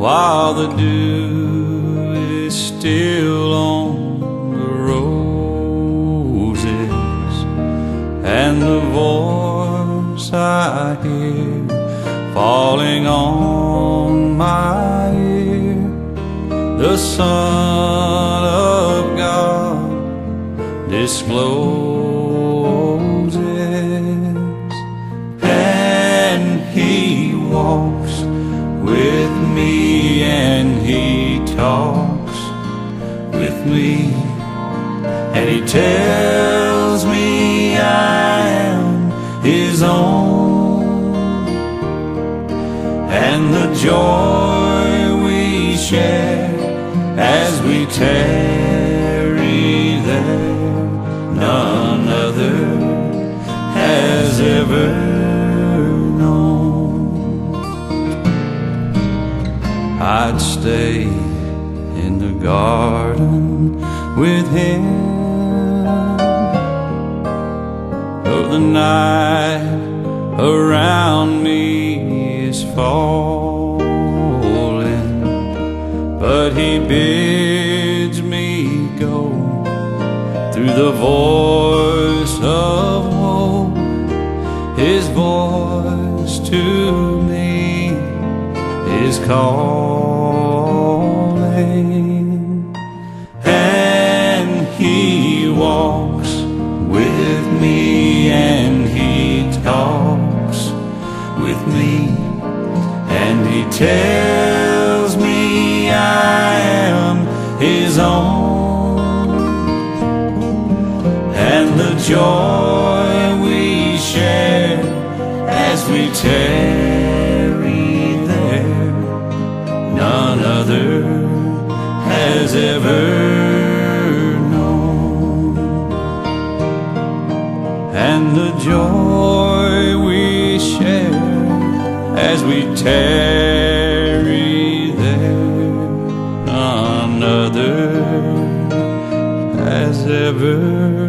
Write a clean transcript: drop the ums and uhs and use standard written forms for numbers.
while the dew is still on the roses, and the voice I hear falling on my ear, the Son of God discloses, and He walks with me, and He talks with me, and He tells me I am His own, and the joy we share as we tarry there, none other has ever known. I'd stay in the garden with Him, though the night around me is falling, but He bids me go through the voice of woe. His voice to me is calling, and He walks with me, and He talks with me, and He tells me I am His own, and the joy we share as we tarry there, none other has ever known, and the joy we share as we tarry there, none other has ever